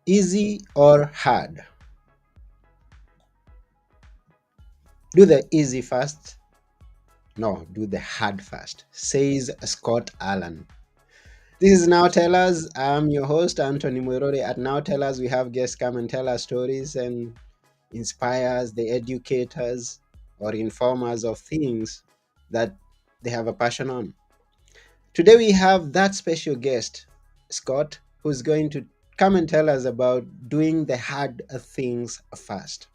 Easy or hard? Do the easy first. No, do the hard first, says Scott Allan. This is Now Tell Us. I'm your host, Anthony Muirori. At Now Tell Us, we have guests come and tell us stories and inspire us, they educate us, or inform us of things that they have a passion on. Today, we have that special guest, Scott, who's going to come and tell us about doing the hard things first.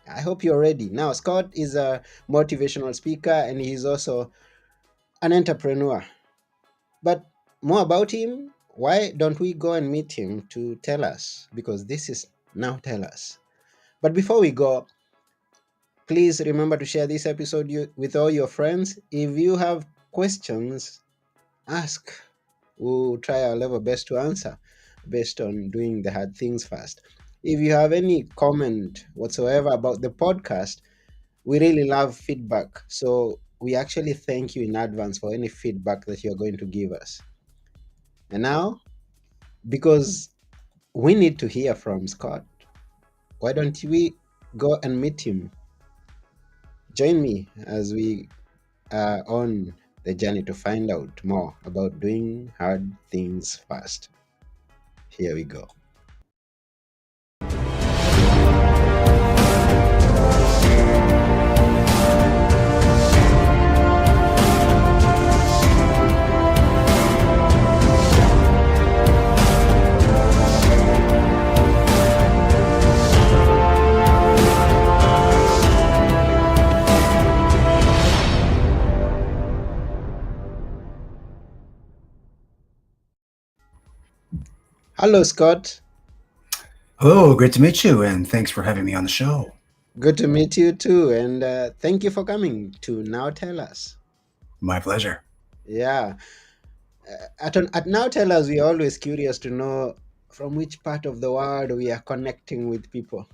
I hope you're ready. Now, Scott is a motivational speaker and he's also an entrepreneur. But more about him, why don't we go and meet him to tell us? Because this is Now Tell Us. But before we go, please remember to share this episode with all your friends. If you have questions, ask. We'll try our level best to answer based on doing the hard things first. If you have any comment whatsoever about the podcast, we really love feedback. So we actually thank you in advance for any feedback that you're going to give us. And now, because we need to hear from Scott, why don't we go and meet him? Join me as we are on the journey to find out more about doing hard things fast. Here we go. Hello, Scott. Hello, great to meet you, and thanks for having me on the show. Good to meet you too. And thank you for coming to Now Tell Us. My pleasure. Yeah. At Now Tell Us, we're always curious to know from which part of the world we are connecting with people.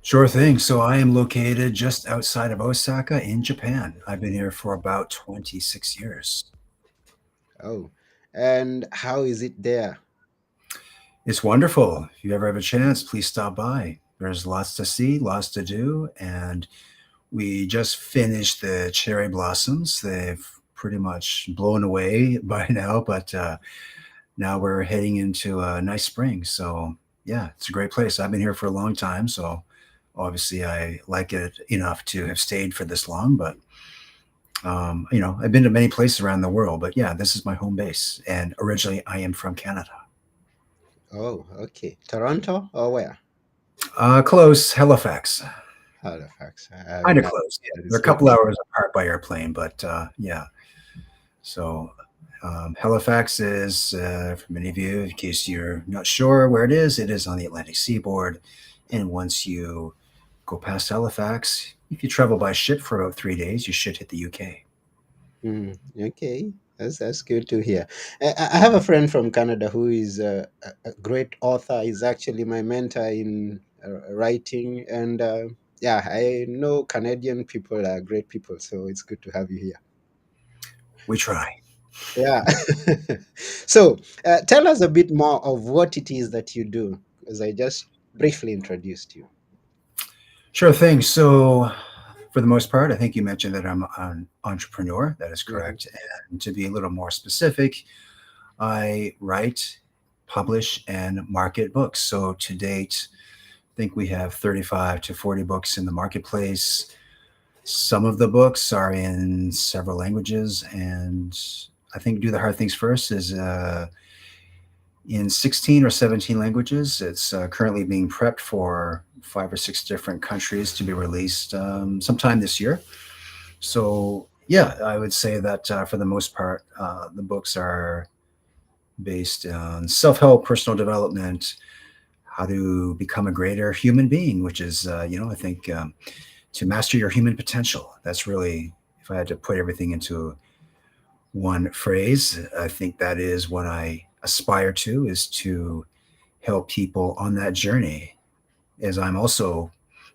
Sure thing. So I am located just outside of Osaka in Japan. I've been here for about 26 years. Oh, and how is it there? It's wonderful. If you ever have a chance, please stop by. There's lots to see, lots to do, and we just finished the cherry blossoms. They've pretty much blown away by now, but now we're heading into a nice spring. So, yeah, it's a great place. I've been here for a long time, so obviously I like it enough to have stayed for this long. But I've been to many places around the world, but yeah, this is my home base. And originally, I am from Canada. Oh, okay. Toronto or where? Close, Halifax. Halifax. Kind of Nice. close. Yeah, That they're is a good. couple hours apart by airplane, but yeah. So Halifax is, for many of you, in case you're not sure where it is on the Atlantic seaboard. And once you go past Halifax, if you travel by ship for about 3 days, you should hit the UK. Okay, that's good to hear. I have a friend from Canada who is a great author. He's actually my mentor in writing, and yeah, I know Canadian people are great people, so it's good to have you here. We try. Yeah. So, tell us a bit more of what it is that you do, because I just briefly introduced you. Sure thing. So, for the most part, I think you mentioned that I'm an entrepreneur. That is Mhm. correct. And to be a little more specific, I write, publish, and market books. So, to date, I think we have 35 to 40 books in the marketplace. Some of the books are in several languages. And I think Do the Hard Things First is in 16 or 17 languages. It's currently being prepped for 5 or 6 different countries to be released sometime this year. So, yeah, I would say that for the most part, the books are based on self help, personal development, how to become a greater human being, which is, I think to master your human potential. That's really, if I had to put everything into one phrase, I think that is what I aspire to, is to help people on that journey, as I'm also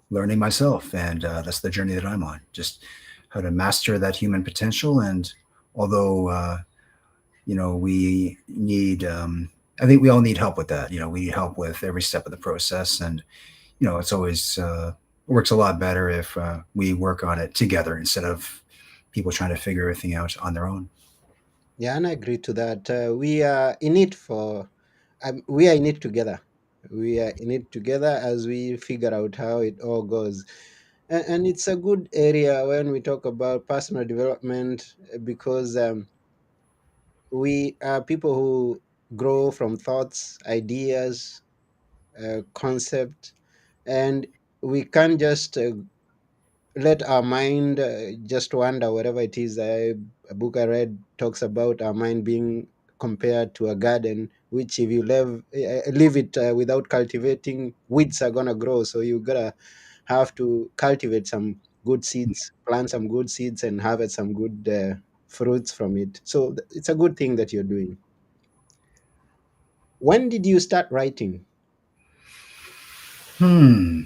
learning myself. And that's the journey that I'm on, just how to master that human potential. And although, we need I think we all need help with that. We need help with every step of the process, and it's always works a lot better if we work on it together instead of people trying to figure everything out on their own. Yeah, and I agree to that. We are in it for, we are in it together. We are in it together as we figure out how it all goes. And it's a good area when we talk about personal development because we are people who grow from thoughts, ideas, concept, and we can't just let our mind just wander wherever it is. A book I read talks about our mind being compared to a garden, which if you leave it without cultivating, weeds are gonna grow. So you gotta have to cultivate some good seeds, plant some good seeds, and harvest some good fruits from it. So it's a good thing that you're doing. When did you start writing? Hmm.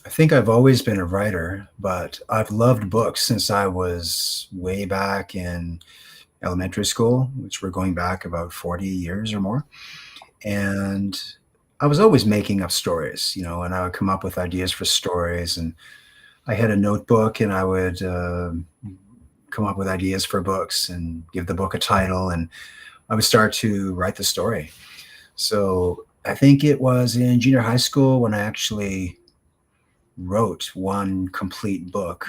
I think I've always been a writer, but I've loved books since I was way back in elementary school, which we're going back about 40 years or more. And I was always making up stories, and I would come up with ideas for stories. And I had a notebook and I would come up with ideas for books and give the book a title. And I would start to write the story. So I think it was in junior high school when I actually wrote one complete book,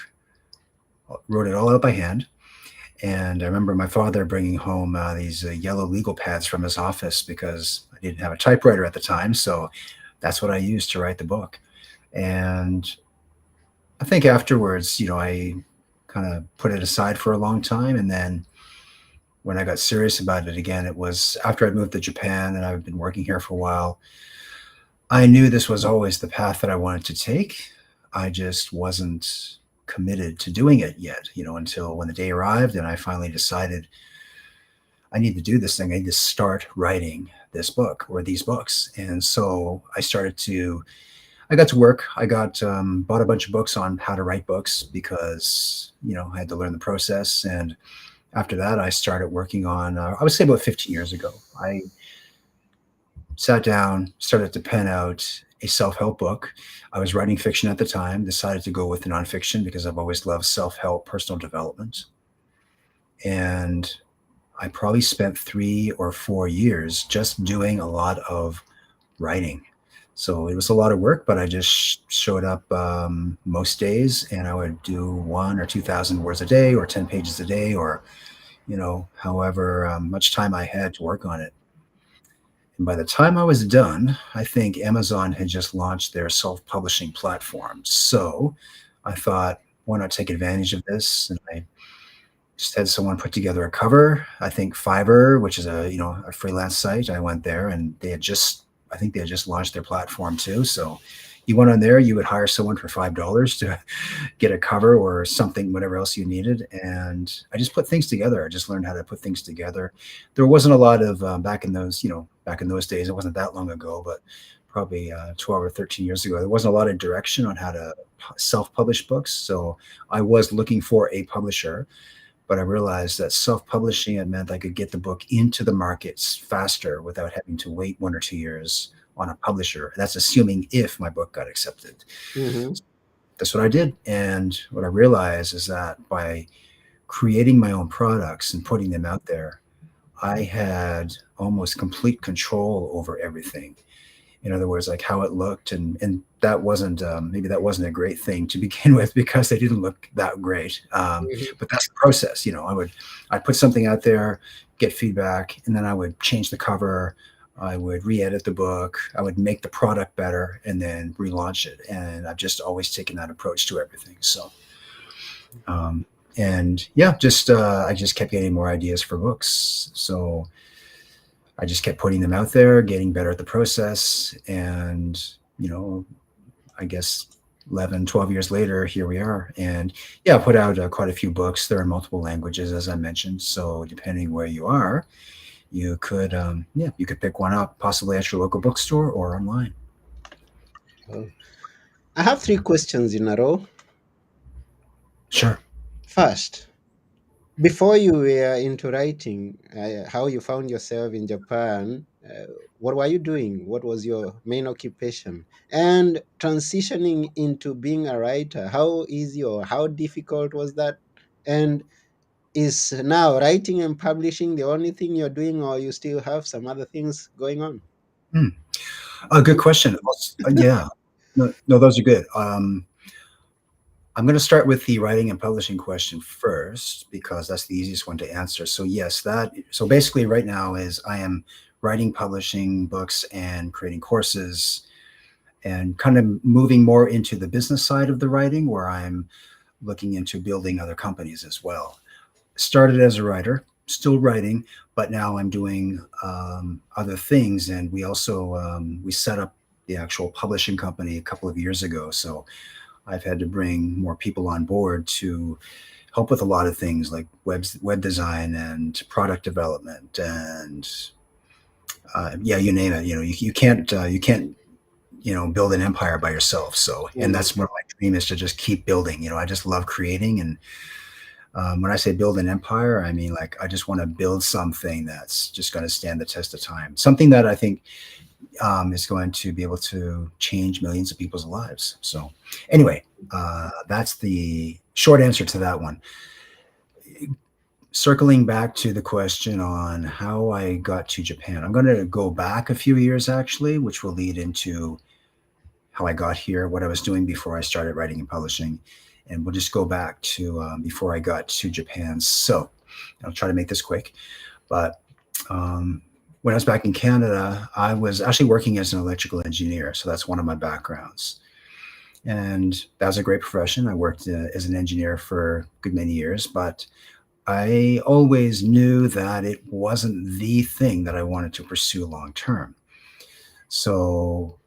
wrote it all out by hand. And I remember my father bringing home these yellow legal pads from his office because I didn't have a typewriter at the time. So that's what I used to write the book. And I think afterwards, I kind of put it aside for a long time. And then when I got serious about it again, it was after I'd moved to Japan and I've been working here for a while. I knew this was always the path that I wanted to take. I just wasn't committed to doing it yet, until when the day arrived and I finally decided I need to do this thing. I need to start writing this book or these books. And so I got to work. I got bought a bunch of books on how to write books because, I had to learn the process. And after that, I started working on, I would say about 15 years ago. I sat down, started to pen out a self help book. I was writing fiction at the time, decided to go with nonfiction because I've always loved self help, personal development. And I probably spent 3 or 4 years just doing a lot of writing. So it was a lot of work, but I just showed up most days and I would do 1 or 2,000 words a day or 10 pages a day or, however much time I had to work on it. And by the time I was done, I think Amazon had just launched their self publishing platform. So I thought, why not take advantage of this? And I just had someone put together a cover. I think Fiverr, which is a freelance site. I went there and I think they had just launched their platform too. So you went on there, you would hire someone for $5 to get a cover or something, whatever else you needed. And I just put things together. I just learned how to put things together. There wasn't a lot of back in those days. It wasn't that long ago, but probably 12 or 13 years ago. There wasn't a lot of direction on how to self-publish books. So I was looking for a publisher, but I realized that self-publishing it meant I could get the book into the markets faster without having to wait 1 or 2 years on a publisher. That's assuming if my book got accepted. Mm-hmm. That's what I did. And what I realized is that by creating my own products and putting them out there, I had almost complete control over everything. In other words, like how it looked, and that wasn't maybe that wasn't a great thing to begin with because they didn't look that great. But that's the process. I'd put something out there, get feedback, and then I would change the cover. I would re-edit the book. I would make the product better, and then relaunch it. And I've just always taken that approach to everything. So, um, and yeah, just I just kept getting more ideas for books. So I just kept putting them out there, getting better at the process. And, you know, I guess 11, 12 years later, here we are. And yeah, I put out quite a few books. They're in multiple languages, as I mentioned. So depending where you are, you could pick one up possibly at your local bookstore or online. Oh. I have three questions in a row. Sure. First, before you were into writing, how you found yourself in Japan? Uh, what were you doing? What was your main occupation? And transitioning into being a writer, how easy or how difficult was that? And is now writing and publishing the only thing you're doing, or you still have some other things going on? Hmm. A good question. Yeah. No, no, those are good. I'm going to start with the writing and publishing question first because that's the easiest one to answer. So yes, that so basically right now is I am writing, publishing books and creating courses and kind of moving more into the business side of the writing where I'm looking into building other companies as well. Started as a writer, still writing, but now I'm doing other things. And we also we set up the actual publishing company a couple of years ago. So I've had to bring more people on board to help with a lot of things like web design and product development and yeah, you name it. You can't build an empire by yourself. So, and Mm. that's what my dream is to just keep building. I just love creating, and when I say build an empire, I mean like I just want to build something that's just going to stand the test of time. Something that I think is going to be able to change millions of people's lives. So, anyway, that's the short answer to that one. Circling back to the question on how I got to Japan, I'm going to go back a few years actually, which will lead into how I got here, what I was doing before I started writing and publishing. And we'll just go back to before I got to Japan. So I'll try to make this quick. But when I was back in Canada, I was actually working as an electrical engineer. So that's one of my backgrounds. And that was a great profession. I worked as an engineer for a good many years, but I always knew that it wasn't the thing that I wanted to pursue long term. So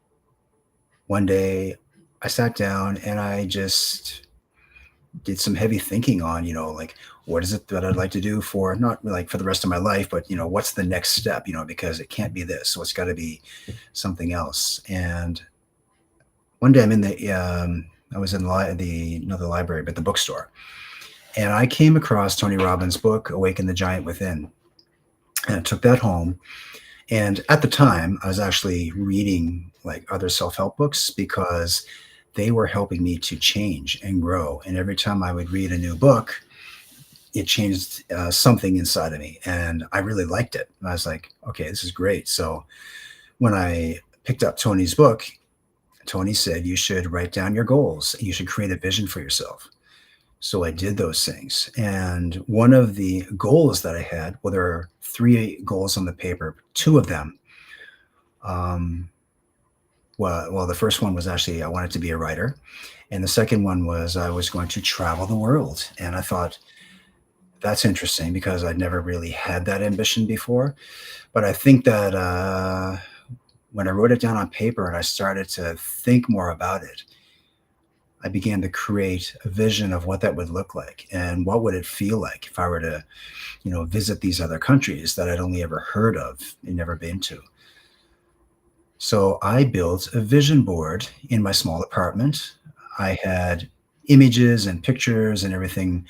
one day I sat down and I just did some heavy thinking on, like what is it that I'd like to do for not like for the rest of my life, but what's the next step, because it can't be this. So it's got to be something else. And one day I'm in I was in not the library, but the bookstore. And I came across Tony Robbins' book, Awaken the Giant Within. And I took that home. And at the time, I was actually reading like other self help books because they were helping me to change and grow. And every time I would read a new book, it changed something inside of me. And I really liked it. And I was like, okay, this is great. So when I picked up Tony's book, Tony said, you should write down your goals. You should create a vision for yourself. So I did those things. And one of the goals that I had, well, there are three goals on the paper. Two of them, um, well, the first one was actually I wanted to be a writer. And the second one was I was going to travel the world. And I thought, that's interesting because I'd never really had that ambition before. But I think that when I wrote it down on paper and I started to think more about it, I began to create a vision of what that would look like and what would it feel like if I were to, visit these other countries that I'd only ever heard of and never been to. So I built a vision board in my small apartment. I had images and pictures and everything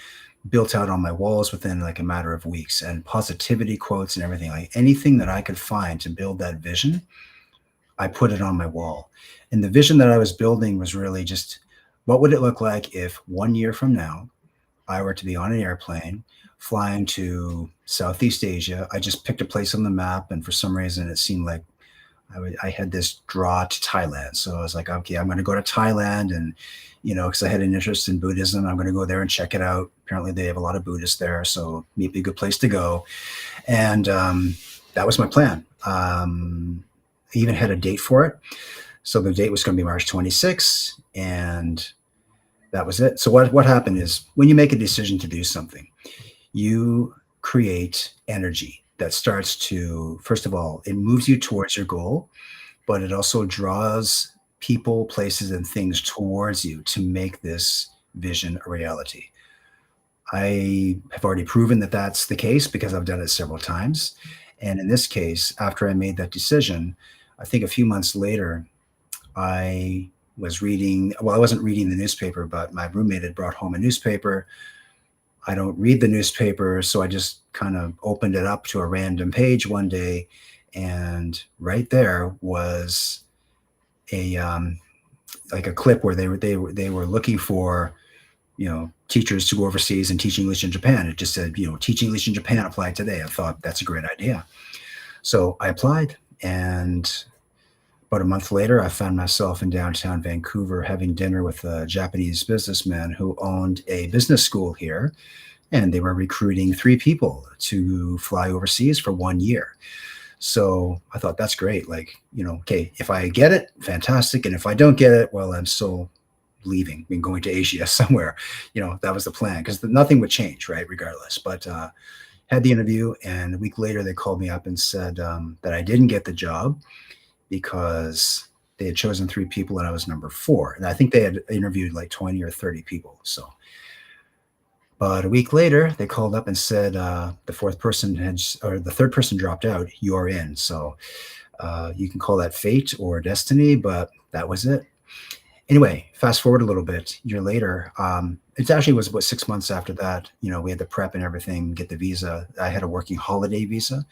built out on my walls within like a matter of weeks, and positivity quotes and everything, like anything that I could find to build that vision, I put it on my wall. And the vision that I was building was really just what would it look like if 1 year from now I were to be on an airplane flying to Southeast Asia. I just picked a place on the map, and for some reason it seemed like I had this draw to Thailand. So I was like, okay, I'm going to go to Thailand, and because I had an interest in Buddhism, I'm going to go there and check it out. Apparently, they have a lot of Buddhists there, so maybe a good place to go. And that was my plan. I even had a date for it. So the date was going to be March 26th, and that was it. So what happened is when you make a decision to do something, you create energy that starts to, first of all, it moves you towards your goal, but it also draws people, places, and things towards you to make this vision a reality. I have already proven that that's the case because I've done it several times. And in this case, after I made that decision, I think a few months later, I was reading, well, I wasn't reading the newspaper, but my roommate had brought home a newspaper. I don't read the newspaper, so I just kind of opened it up to a random page one day, And right there was a like a clip where they were looking for teachers to go overseas and teach English in Japan. It just said teach English in Japan, apply today. I thought that's a great idea, so I applied, and about a month later, I found myself in downtown Vancouver having dinner with a Japanese businessman who owned a business school here, and they were recruiting 3 people to fly overseas for 1 year. So I thought that's great. Like, okay, if I get it, fantastic. And if I don't get it, well, I'm still leaving and going to Asia somewhere. That was the plan because nothing would change, right? Regardless. But had the interview, and a week later, they called me up and said that I didn't get the job because they had chosen 3 people and I was number 4. And I think they had interviewed like 20 or 30 people. So, but a week later, they called up and said the third person dropped out. You're in. So you can call that fate or destiny, but that was it. Anyway, fast forward a little bit. A year later, it actually was about 6 months after that. We had the prep and everything, get the visa. I had a working holiday visa,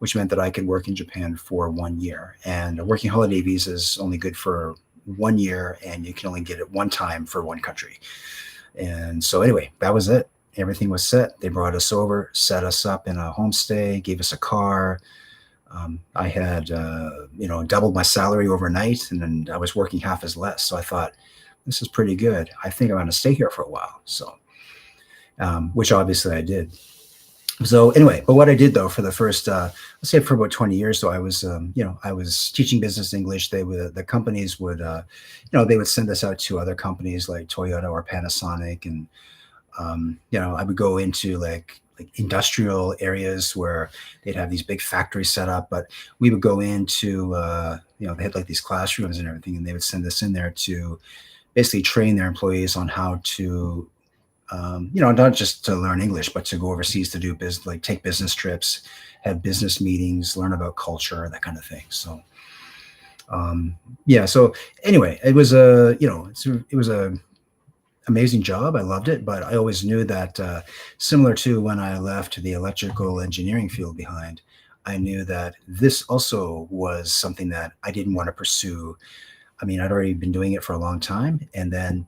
which meant that I could work in Japan for 1 year. And a working holiday visa is only good for 1 year, and you can only get it one time for one country. And so anyway, that was it. Everything was set. They brought us over, set us up in a homestay, gave us a car. I had, doubled my salary overnight, and then I was working half as less. So I thought, this is pretty good. I think I'm going to stay here for a while. So, which obviously I did. So anyway, but what I did though for the first, let's say for about 20 years, so I was, I was teaching business English. The companies would, they would send us out to other companies like Toyota or Panasonic, and I would go into like industrial areas where they'd have these big factories set up, but we would go into, they had like these classrooms and everything, and they would send us in there to basically train their employees on how to not just to learn English, but to go overseas to do business, like take business trips, have business meetings, learn about culture, that kind of thing. So, yeah. So anyway, it was it was a amazing job. I loved it, but I always knew that similar to when I left the electrical engineering field behind, I knew that this also was something that I didn't want to pursue. I mean, I'd already been doing it for a long time, and then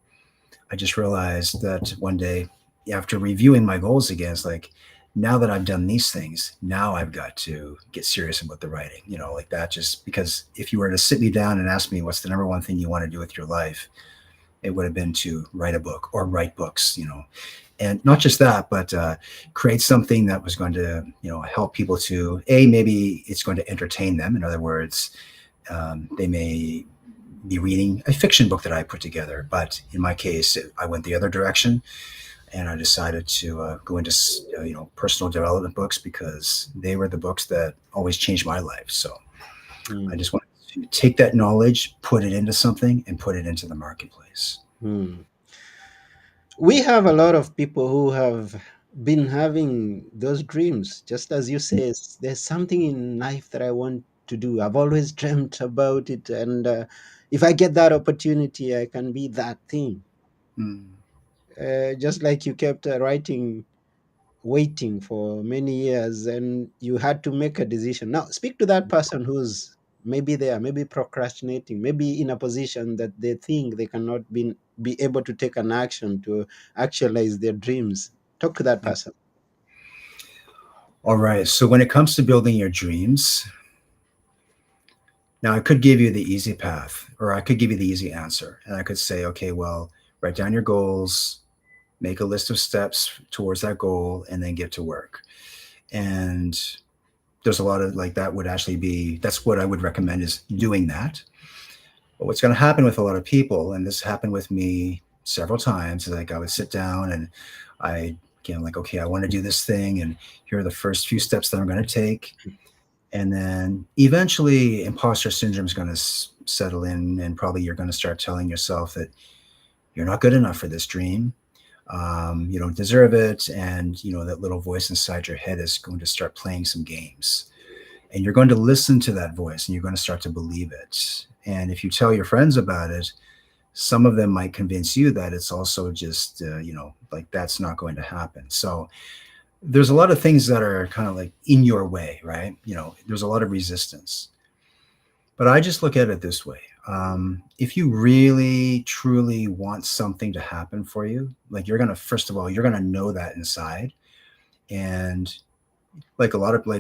I just realized that one day, after reviewing my goals again, it's like, now that I've done these things, now I've got to get serious about the writing, like that. Just because if you were to sit me down and ask me what's the number one thing you want to do with your life, it would have been to write a book or write books, and not just that, but create something that was going to, help people to, maybe it's going to entertain them. In other words, they may be reading a fiction book that I put together. But in my case, I went the other direction, and I decided to go into personal development books because they were the books that always changed my life. So I just wanted to take that knowledge, put it into something, and put it into the marketplace. We have a lot of people who have been having those dreams, just as you say. There's something in life that I want to do. I've always dreamt about it, and if I get that opportunity, I can be that thing. Mm. Just like you kept writing, waiting for many years, and you had to make a decision. Now, speak to that person who's maybe there, maybe procrastinating, maybe in a position that they think they cannot be able to take an action to actualize their dreams. Talk to that Yeah. person. All right. So when it comes to building your dreams, now I could give you the easy path, or I could give you the easy answer. And I could say, okay, well, write down your goals, make a list of steps towards that goal, and then get to work. And there's a lot of like that would actually be, that's what I would recommend, is doing that. But what's going to happen with a lot of people, and this happened with me several times, is like I would sit down and again, like, okay, I want to do this thing, and here are the first few steps that I'm going to take. And then eventually imposter syndrome is going to settle in, and probably you're going to start telling yourself that you're not good enough for this dream. You don't deserve it. And, that little voice inside your head is going to start playing some games. And you're going to listen to that voice, and you're going to start to believe it. And if you tell your friends about it, some of them might convince you that it's also just, like that's not going to happen. So there's a lot of things that are kind of like in your way, right? There's a lot of resistance. But I just look at it this way. If you really truly want something to happen for you, like you're going to, first of all, you're going to know that inside. And like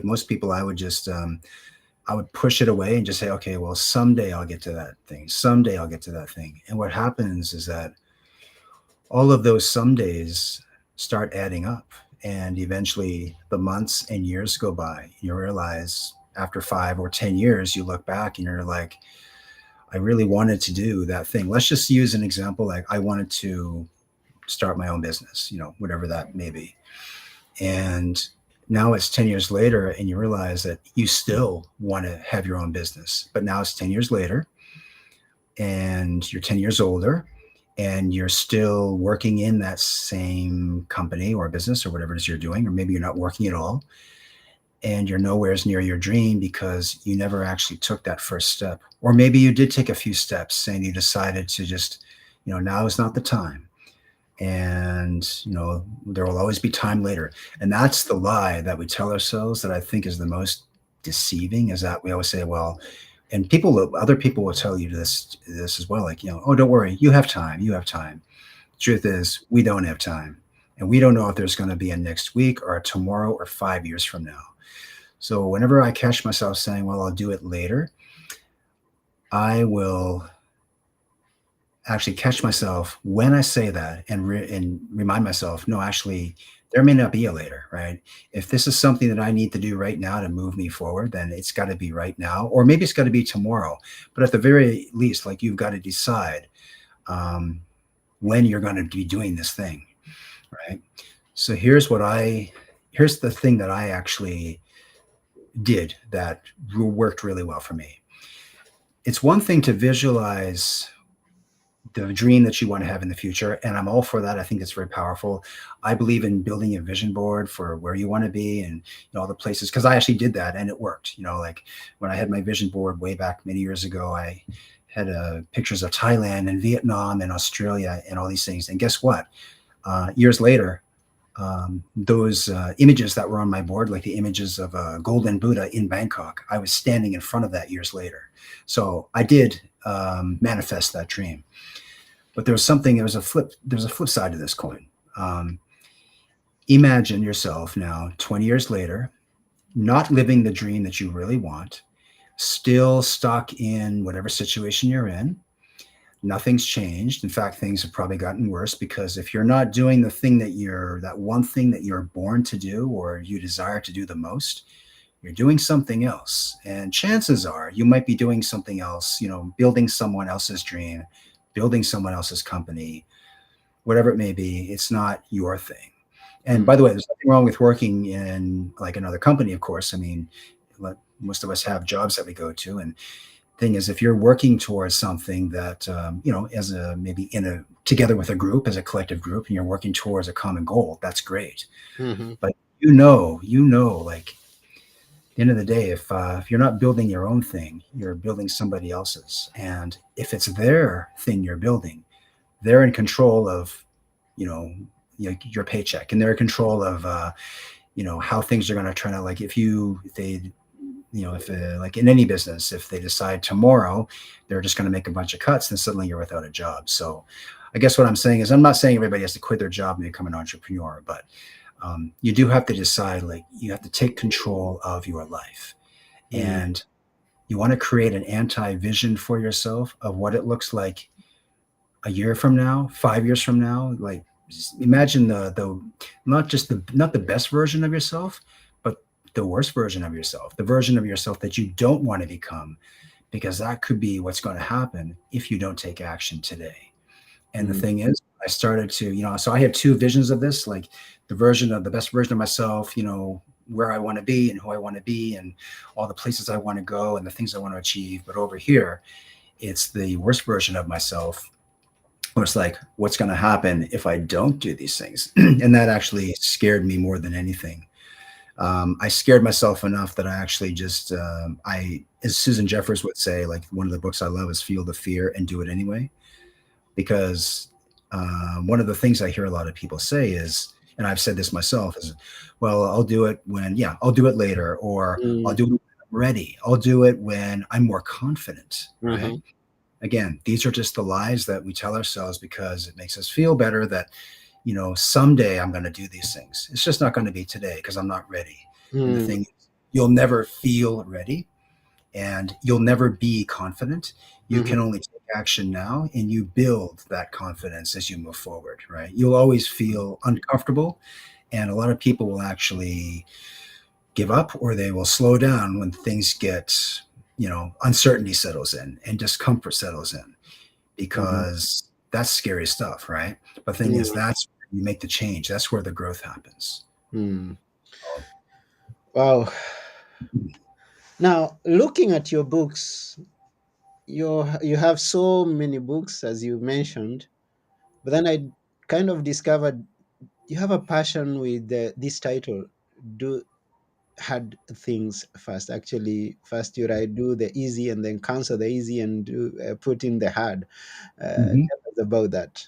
most people, I would push it away and just say, okay, well, someday I'll get to that thing. Someday I'll get to that thing. And what happens is that all of those some days start adding up. And eventually the months and years go by. You realize after 5 or 10 years, you look back and you're like, I really wanted to do that thing. Let's just use an example. Like I wanted to start my own business, whatever that may be. And now it's 10 years later and you realize that you still want to have your own business, but now it's 10 years later and you're 10 years older and you're still working in that same company or business or whatever it is you're doing, or maybe you're not working at all and you're nowhere near your dream because you never actually took that first step. Or maybe you did take a few steps and you decided to just, now is not the time. And, there will always be time later. And that's the lie that we tell ourselves that I think is the most deceiving, is that we always say, well, and other people will tell you this as well. Like, oh, don't worry, you have time. You have time. Truth is, we don't have time. And we don't know if there's going to be a next week or a tomorrow or 5 years from now. So whenever I catch myself saying, well, I'll do it later, I will actually catch myself when I say that and remind myself, no, actually, there may not be a later, right? If this is something that I need to do right now to move me forward, then it's got to be right now, or maybe it's got to be tomorrow. But at the very least, like you've got to decide um, when you're going to be doing this thing, right? So here's the thing that I actually did that worked really well for me. It's one thing to visualize the dream that you want to have in the future, and I'm all for that. I think it's very powerful. I believe in building a vision board for where you want to be and all the places, because I actually did that and it worked. Like when I had my vision board way back many years ago, I had pictures of Thailand and Vietnam and Australia and all these things. And guess what? Years later, those images that were on my board, like the images of a golden Buddha in Bangkok, I was standing in front of that years later. So I did manifest that dream. But there's a flip side to this coin. Um, Imagine yourself now, 20 years later, not living the dream that you really want, still stuck in whatever situation you're in. Nothing's changed. In fact, things have probably gotten worse, because if you're not doing that one thing that you're born to do or you desire to do the most, you're doing something else. And chances are you might be doing something else, building someone else's dream, building someone else's company, whatever it may be. It's not your thing. And by the way, there's nothing wrong with working in like another company, of course. I mean, most of us have jobs that we go to. And thing is, if you're working towards something that, as maybe together with a group, as a collective group, and you're working towards a common goal, that's great. Mm-hmm. But like at the end of the day, if you're not building your own thing, you're building somebody else's. And if it's their thing you're building, they're in control of, your paycheck, and they're in control of, how things are going to turn out. Like if like in any business, if they decide tomorrow they're just going to make a bunch of cuts, then suddenly you're without a job. So I guess what I'm saying is, I'm not saying everybody has to quit their job and become an entrepreneur, but you do have to decide, like you have to take control of your life. And you want to create an anti-vision for yourself of what it looks like a year from now, 5 years from now. Like imagine the not the best version of yourself, but the worst version of yourself, the version of yourself that you don't want to become, because that could be what's going to happen if you don't take action today. And the thing is, I started to, so I have two visions of this, like the best version of myself, where I want to be and who I want to be and all the places I want to go and the things I want to achieve. But over here, it's the worst version of myself. It's like, what's going to happen if I don't do these things? And that actually scared me more than anything. I scared myself enough that I actually just, as Susan Jeffers would say, like one of the books I love is Feel the Fear and Do It Anyway. Because one of the things I hear a lot of people say is, and I've said this myself, is, well, I'll do it when, yeah, I'll do it later, or I'll Mm, do it when I'm ready. I'll do it when I'm more confident, right? mhm, Again, these are just the lies that we tell ourselves because it makes us feel better that, someday I'm going to do these things. It's just not going to be today because I'm not ready. And the mm, thing is, you'll never feel ready and you'll never be confident. You mhm, can only take action now and you build that confidence as you move forward, right? You'll always feel uncomfortable, and a lot of people will actually give up or they will slow down when things get, uncertainty settles in and discomfort settles in, mhm, because that's scary stuff, right? But the thing is, mm, that's where you make the change. That's where the growth happens. mm. Oh, Wow. Now, looking at your books, you have so many books as you mentioned, but then I kind of discovered you have a passion with this title. Do hard things first. Actually, first you write do the easy and then cancel the easy and put in the hard. mhm. Tell us about that.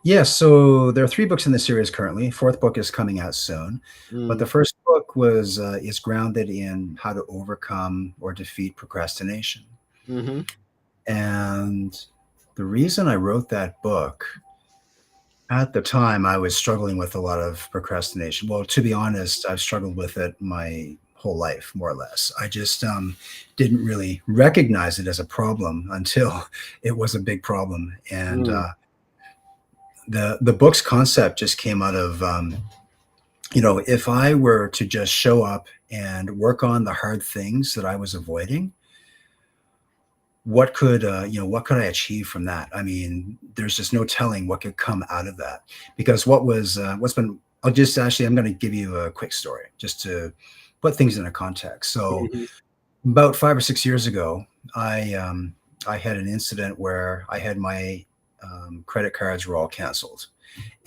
Yeah, so there are three books in the series currently. Fourth book is coming out soon, but Mm, the first book was is grounded in how to overcome or defeat procrastination. mm-hmm, And the reason I wrote that book, at the time, I was struggling with a lot of procrastination. Well, to be honest, I've struggled with it my whole life, more or less. I just didn't really recognize it as a problem until it was a big problem. And mm, the book's concept just came out of, if I were to just show up and work on the hard things that I was avoiding, what could I achieve from that? I mean, there's just no telling what could come out of that. Because what's been I'll just actually I'm going to give you a quick story just to put things in a context. So mm-hmm, about 5 or 6 years ago, I had an incident where I had my credit cards were all canceled.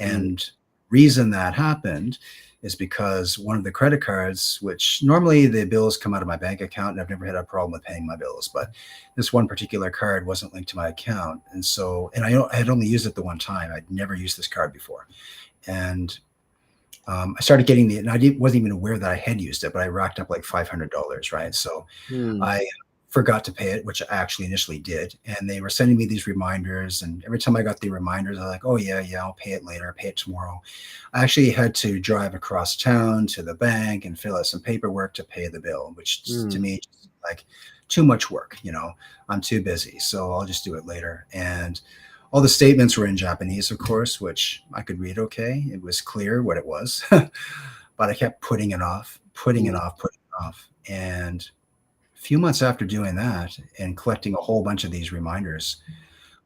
mm, And reason that happened is because one of the credit cards, which normally the bills come out of my bank account, and I've never had a problem with paying my bills, but this one particular card wasn't linked to my account. And so, and I had only used it the one time. I'd never used this card before. And I started getting and wasn't even aware that I had used it, but I racked up like $500, right? So mm, I forgot to pay it, which I actually initially did. And they were sending me these reminders. And every time I got the reminders, I was like, oh, yeah, yeah, I'll pay it later, pay it tomorrow. I actually had to drive across town to the bank and fill out some paperwork to pay the bill, which to mm, me, like too much work. I'm too busy. So I'll just do it later. And all the statements were in Japanese, of course, which I could read okay. It was clear what it was, but I kept putting it off, putting it mm, off, putting it off. And few months after doing that and collecting a whole bunch of these reminders,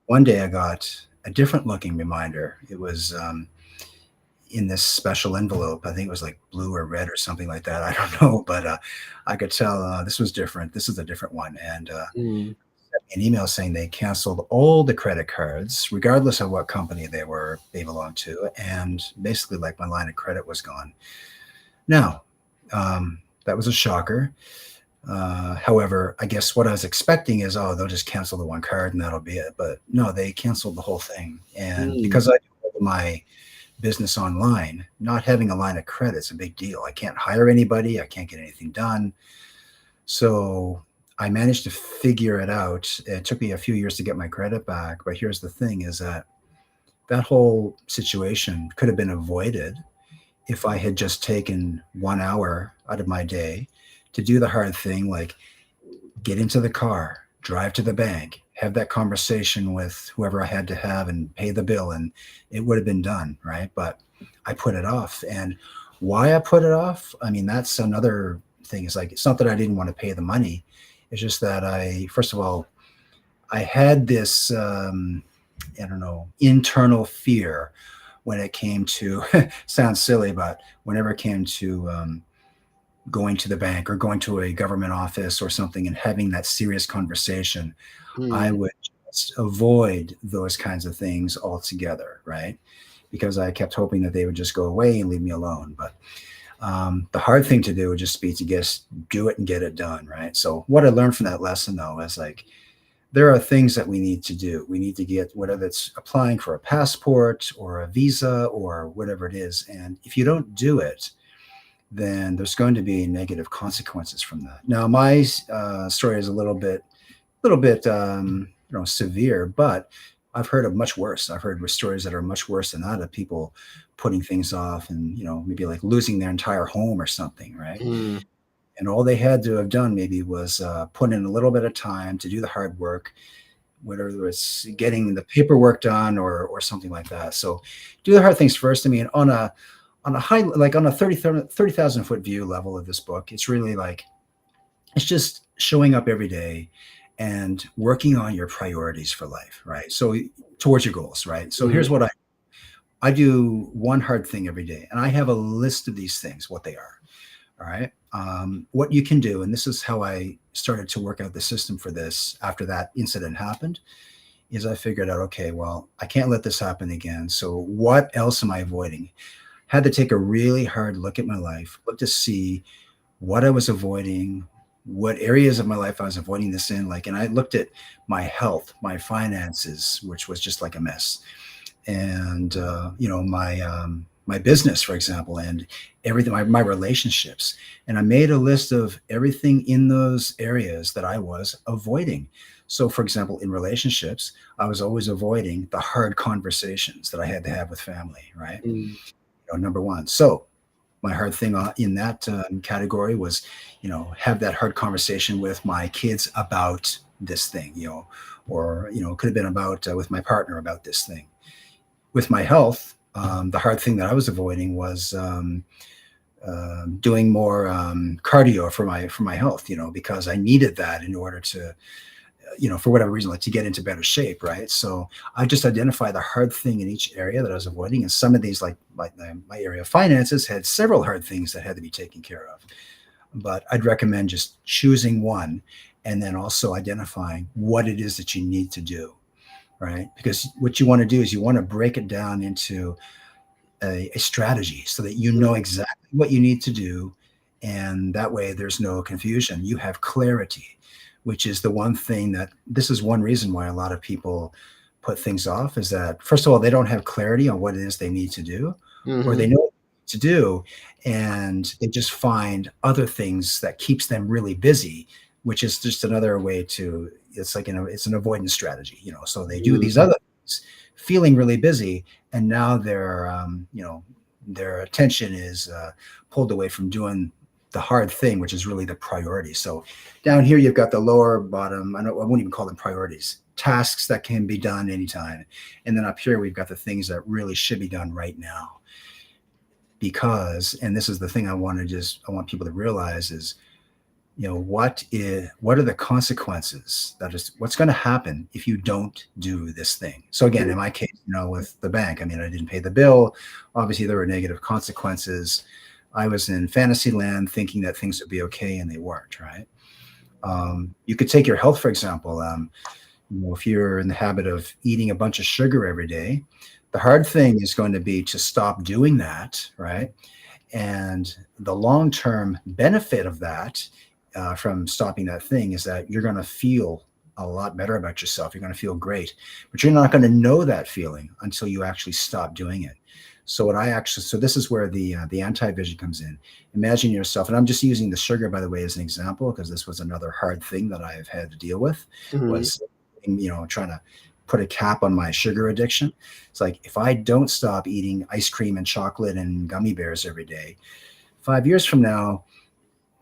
one day I got a different looking reminder. It was in this special envelope. I think it was like blue or red or something like that. I don't know, but I could tell this was different. This is a different one. And mm, an email saying they canceled all the credit cards, regardless of what company they belonged to, and basically like my line of credit was gone. Now, that was a shocker. However, I guess what I was expecting is, oh, they'll just cancel the one card and that'll be it. But no, they canceled the whole thing. And mm, because I do my business online, not having a line of credit is a big deal. I can't hire anybody, I can't get anything done. So I managed to figure it out. It took me a few years to get my credit back. But here's the thing is that whole situation could have been avoided if I had just taken 1 hour out of my day to do the hard thing, like get into the car, drive to the bank, have that conversation with whoever I had to have and pay the bill, and it would have been done, right? But I put it off. And why I put it off, I mean, that's another thing. Is like, it's not that I didn't want to pay the money. It's just that first of all, I had this, I don't know, internal fear when it came to, sounds silly, but whenever it came to going to the bank or going to a government office or something and having that serious conversation, I mm, would just avoid those kinds of things altogether, right? Because I kept hoping that they would just go away and leave me alone. But the hard thing to do would just be to just do it and get it done, right? So what I learned from that lesson, though, is like there are things that we need to do. We need to get, whether it's applying for a passport or a visa or whatever it is. And if you don't do it, then there's going to be negative consequences from that. Now, my story is a little bit severe, but I've heard of much worse. I've heard stories that are much worse than that, of people putting things off and maybe like losing their entire home or something, right? Mm, And all they had to have done maybe was put in a little bit of time to do the hard work, whether it's getting the paperwork done or something like that. So do the hard things first. I mean, on a high, like on a 30,000 foot view level of this book, it's really like, it's just showing up every day and working on your priorities for life, right? So towards your goals, right? So mm, here's what I do: one hard thing every day, and I have a list of these things, what they are. All right. What you can do, and this is how I started to work out the system for this after that incident happened, is I figured out, okay, well, I can't let this happen again. So what else am I avoiding? Had to take a really hard look at my life, look to see what I was avoiding, what areas of my life I was avoiding this in. Like, and I looked at my health, my finances, which was just like a mess, and my business, for example, and everything, my relationships. And I made a list of everything in those areas that I was avoiding. So, for example, in relationships, I was always avoiding the hard conversations that I had to have with family, right? mm, Number one. So my hard thing in that category was, have that hard conversation with my kids about this thing, or, it could have been about with my partner about this thing. With my health, the hard thing that I was avoiding was doing more cardio for my health, because I needed that in order to, for whatever reason, like to get into better shape, right? So I just identify the hard thing in each area that I was avoiding, and some of these, like my area of finances, had several hard things that had to be taken care of. But I'd recommend just choosing one, and then also identifying what it is that you need to do, right? Because what you want to do is you want to break it down into a strategy so that you know mm, exactly what you need to do. And that way there's no confusion. You have clarity, which is the one thing that, this is one reason why a lot of people put things off, is that, first of all, they don't have clarity on what it is they need to do, or mhm, they know what to do, and they just find other things that keeps them really busy, which is just another way to, it's like, it's an avoidance strategy, so they do mm, these other things feeling really busy, and now their attention is pulled away from doing the hard thing, which is really the priority. So down here you've got the lower bottom, I won't even call them priorities, tasks that can be done anytime, and then up here we've got the things that really should be done right now. Because, and this is the thing I want people to realize, is what are the consequences, that is what's going to happen if you don't do this thing. So again, in my case, with the bank, I mean, I didn't pay the bill. Obviously there were negative consequences. I was in fantasy land thinking that things would be okay, and they weren't, right? You could take your health, for example. If you're in the habit of eating a bunch of sugar every day, the hard thing is going to be to stop doing that, right? And the long term benefit of that, from stopping that thing, is that you're going to feel a lot better about yourself. You're going to feel great, but you're not going to know that feeling until you actually stop doing it. So this is where the anti-vision comes in. Imagine yourself, and I'm just using the sugar, by the way, as an example, because this was another hard thing that I've had to deal with, mhm, was, trying to put a cap on my sugar addiction. It's like, if I don't stop eating ice cream and chocolate and gummy bears every day, 5 years from now,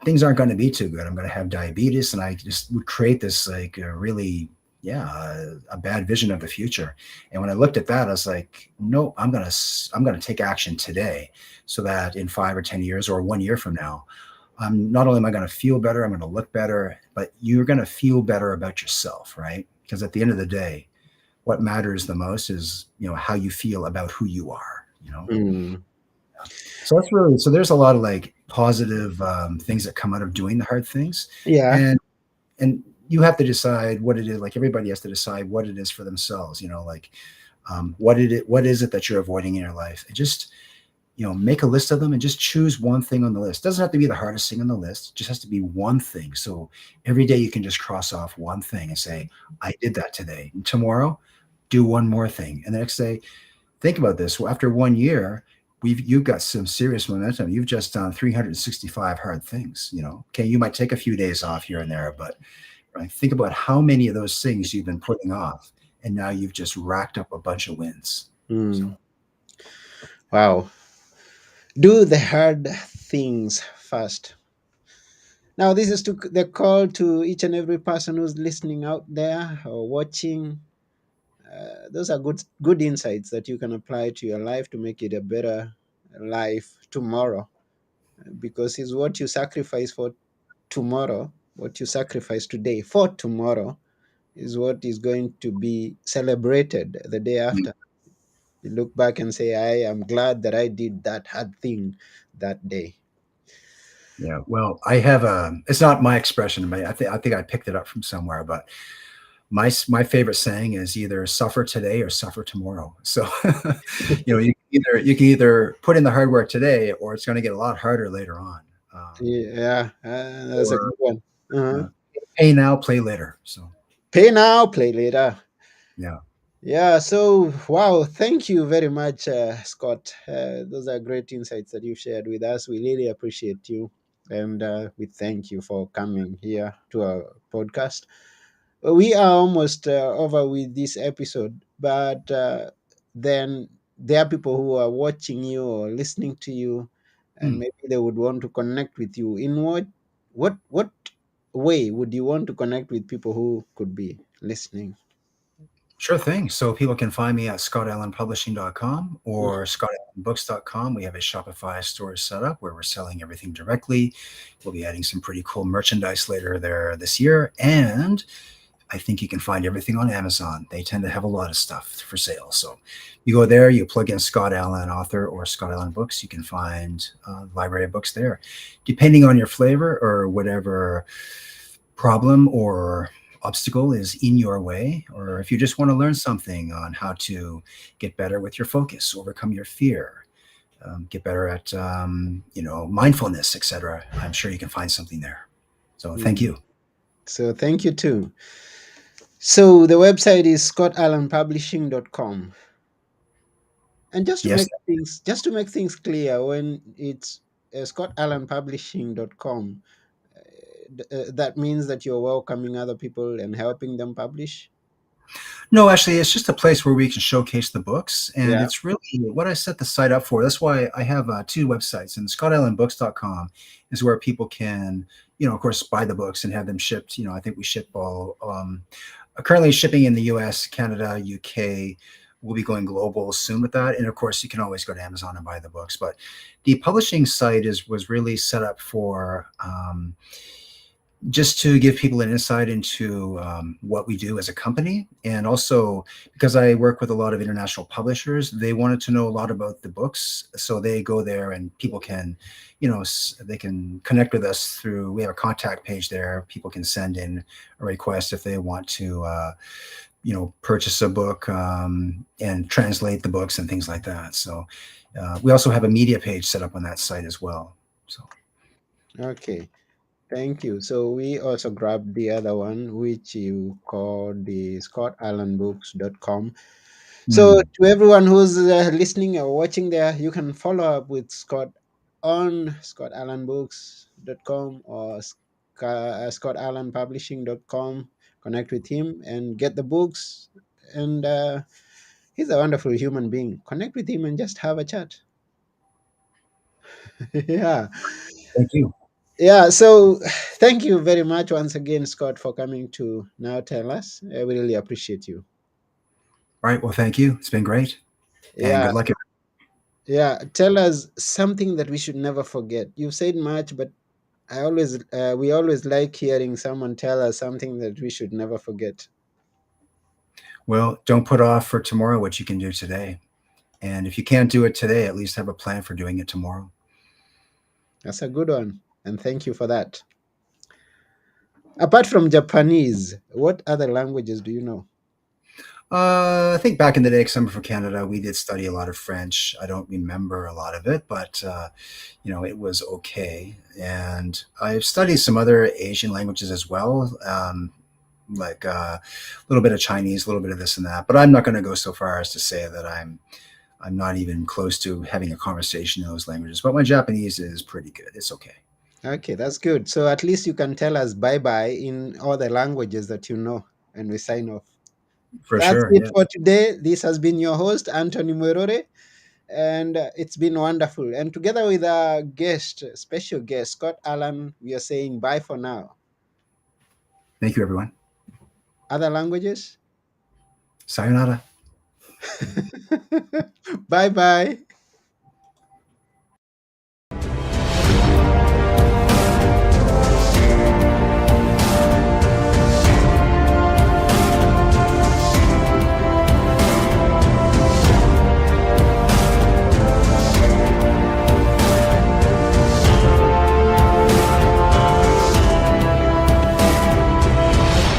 things aren't going to be too good. I'm going to have diabetes, and I just would create this, like, really, yeah, a bad vision of the future. And when I looked at that, I was like, no, I'm going to take action today, so that in 5 or 10 years, or 1 year from now, I'm not only am I going to feel better, I'm going to look better, but you're going to feel better about yourself, right? Because at the end of the day, what matters the most is, how you feel about who you are. mm. So that's really, so there's a lot of like positive things that come out of doing the hard things. Yeah. And and you have to decide what it is. Like, everybody has to decide what it is for themselves, like, what is it that you're avoiding in your life. And just make a list of them and just choose one thing on the list. Doesn't have to be the hardest thing on the list. It just has to be one thing. So every day you can just cross off one thing and say, I did that today. And tomorrow, do one more thing. And the next day, think about this. Well, after 1 year, you've got some serious momentum. You've just done 365 hard things. Okay, you might take a few days off here and there, but right, think about how many of those things you've been putting off, and now you've just racked up a bunch of wins. So Mm. Wow. Do the hard things first. Now, this is to the call to each and every person who's listening out there or watching. Those are good insights that you can apply to your life to make it a better life tomorrow. Because it's what you sacrifice for tomorrow, what you sacrifice today for tomorrow, is what is going to be celebrated the day mm, after. You look back and say, I am glad that I did that hard thing that day. yeah, well, I have a. It's not my expression, but I think I picked it up from somewhere. But my favorite saying is either suffer today or suffer tomorrow. So you can either put in the hard work today, or it's going to get a lot harder later on. Yeah, that's a Or good one. Uh-huh. uh, pay now, play later. So Pay now, play later. yeah. Yeah, so wow, thank you very much, Scott. Those are great insights that you shared with us. We really appreciate you, and we thank you for coming here to our podcast. We are almost over with this episode, but then there are people who are watching you or listening to you, and Hmm. maybe they would want to connect with you. In what way would you want to connect with people who could be listening? Sure thing. So people can find me at scottallanpublishing.com or scottallanbooks.com. We have a Shopify store set up where we're selling everything directly. We'll be adding some pretty cool merchandise later there this year. And I think you can find everything on Amazon. They tend to have a lot of stuff for sale. So you go there, you plug in Scott Allan author or Scott Allan books. You can find a library of books there. Depending on your flavor or whatever problem or obstacle is in your way, or if you just want to learn something on how to get better with your focus, overcome your fear, get better at mindfulness, etc., I'm sure you can find something there. So thank Mm. you. So thank you too. So the website is scottallanpublishing.com. And Yes. just to make things clear, when it's scottallanpublishing.com, that means that you're welcoming other people and helping them publish. No, actually, it's just a place where we can showcase the books. And Yeah. it's really what I set the site up for. That's why I have two websites. And scottallanbooks.com is where people can, of course, buy the books and have them shipped. I think we ship all, currently shipping in the US, Canada, UK. We'll be going global soon with that. And of course, you can always go to Amazon and buy the books. But the publishing site was really set up for, just to give people an insight into what we do as a company. And also because I work with a lot of international publishers, they wanted to know a lot about the books. So they go there and people can, they can connect with us through, we have a contact page there. People can send in a request if they want to, purchase a book and translate the books and things like that. So we also have a media page set up on that site as well. So. Okay. Thank you. So we also grabbed the other one, which you call the scottallanbooks.com. So Hmm. to everyone who's listening or watching there, you can follow up with Scott on scottallanbooks.com or scottallanpublishing.com. Connect with him and get the books. And he's a wonderful human being. Connect with him and just have a chat. Yeah. Thank you. Yeah. So thank you very much once again, Scott, for coming to now tell us. We really appreciate you. All right. Well, thank you. It's been great. And Yeah. good luck. Yeah. Tell us something that we should never forget. You've said much, but we always like hearing someone tell us something that we should never forget. Well, don't put off for tomorrow what you can do today. And if you can't do it today, at least have a plan for doing it tomorrow. That's a good one. And thank you for that. Apart from Japanese, what other languages do you know? I think back in the day, because I'm from Canada, we did study a lot of French. I don't remember a lot of it, but it was okay. And I've studied some other Asian languages as well, like a little bit of Chinese, a little bit of this and that. But I'm not going to go so far as to say that I'm not even close to having a conversation in those languages. But my Japanese is pretty good. It's okay. Okay, that's good. So at least you can tell us bye bye in all the languages that you know, and we sign off. For That's sure. it Yeah. for today. This has been your host, Anthony Muirore, and it's been wonderful. And together with our guest, special guest, Scott Allan, we are saying bye for now. Thank you, everyone. Other languages? Sayonara. Bye bye.